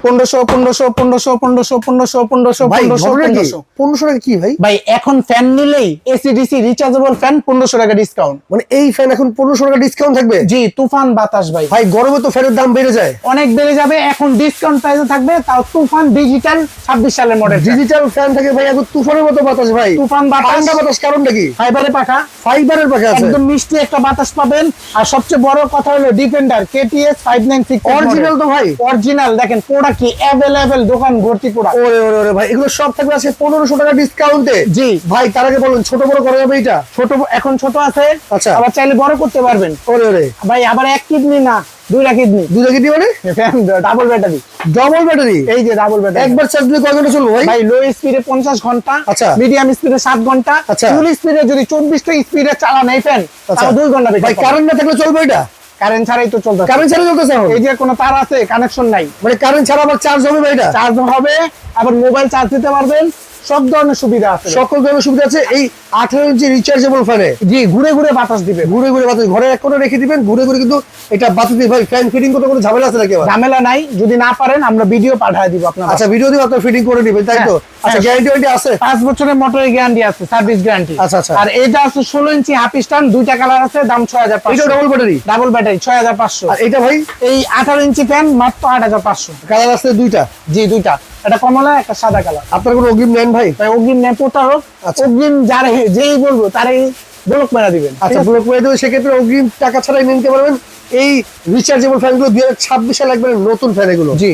1500 টাকা কি ভাই? ভাই এখন ফ্যান নিলেই এসি ডিসি রিচার্জেবল ফ্যান 1500 টাকা ডিসকাউন্ট। মানে এই ফ্যান এখন 1500 টাকা ডিসকাউন্ট থাকবে? জি, তুফান বাতাস ভাই। ভাই গরমে তো ফ্যানের দাম বেড়ে যায়, অনেক বেড়ে যাবে, এখন ডিসকাউন্ট প্রাইসে থাকবে, তাও তুফান ডিজিটাল 26 সালের মডেল। ডিজিটাল ফ্যান থাকে ভাই, এখন তুফানের মতো বাতাস ভাই। তুফান বাতাস, ঠান্ডা বাতাস, কারণটা কি? ফাইবারের পাখা, ফাইবারের পাখা আছে, একদম মিষ্টি একটা বাতাস পাবেন। আর সবচেয়ে বড় কথা হলো ডিফেন্ডার KTS 596 অরিজিনাল তো ভাই, অরিজিনাল। দেখেন প্রোডাক্ট কি अवेलेबल, দোকান ভর্তি প্রোডাক্ট। ওরে ওরে ওরে ভাই, এগুলো সব থাকবে আছে 1500 টাকা ডিসকাউন্টে। জি ভাই তার আগে বলুন ছোট বড় করা যাবে এটা? ছোট, এখন ছোট আছে, আচ্ছা, আবার চাইলে বড় করতে পারবেন। ওরে ওরে ভাই আবার এক কিডনি না, দুইটা কিডনি। দুটো কি মানে? Double battery. Double battery? এই যে ডাবল ব্যাটারি। একবার চার্জ দিলে কয় ঘন্টা চলবে ভাই? ভাই লো স্পিডে 50 ঘন্টা, আচ্ছা, মিডিয়াম স্পিডে 7 ঘন্টা, আচ্ছা, ফুল স্পিডে যদি 24টা স্পিডে চালান এই ফ্যান, তাও 2 ঘন্টা। ভাই কারেন্ট না থাকলে চলবে এটা? কারেন্ট ছাড়াই তো চলতেছে। কারেন্ট ছাড়া চলতেছে এখন? এই যে কোনো তার আছে, কানেকশন নাই, মানে কারেন্ট ছাড়া আবার চার্জ হবে ভাই এটা? চার্জ হবে, আবার মোবাইল চার্জ দিতে পারবেন, সব ধরনের সুবিধা আছে। সকল ধরনের সুবিধা আছে এই 18 ইঞ্চি রিচার্জেবল ফ্যানে। জি, ঘুরে ঘুরে বাতাস দিবে, ঘুরে ঘুরে বাতাস, ঘরে এক কোণে রেখে দিবেন, ঘুরে ঘুরে কিন্তু এটা বাতাস দিবে। ভাই ফ্যান ফিটিং করতে কোনো ঝামেলা আছে নাকি? ঝামেলা নাই, যদি না পারেন আমরা ভিডিও পাঠিয়ে দিব আপনার। আচ্ছা, ভিডিও দিয়ে আপনার ফিটিং করে দিবেন তাই তো? আচ্ছা, গ্যারান্টি ওয়ারেন্টি আছে? 5 বছরের মোটরের গ্যারান্টি আছে, সার্ভিস গ্যারান্টি। আচ্ছা আচ্ছা। আর এটা আছে 16 ইঞ্চি হাফ স্ট্যান্ড, দুইটা কালার আছে, দাম 6500। এটা ডাবল ব্যাটারি? Double battery 6500। আর এটা ভাই? এই 18 ইঞ্চি ফ্যান মাত্র 8500। কালার আছে দুইটা? জি, দুইটা, একটা কমলা একটা সাদা কালার। আপনার কোনো অগ্রিম নেন ভাই? ভাই অগ্রিম নেই, প্রতারক। আচ্ছা। অগ্রিম যারে যেই বলবো তারই ব্লক মেরা দিবেন। আচ্ছা, ব্লক করে দেবেন, সেক্ষেত্রে অগ্রিম টাকা ছাড়াই নিতে পারবেন এই রিচার্জেবল ফ্যানগুলো। 2026 সালে একবারে নতুন ফ্যান এগুলো। জি।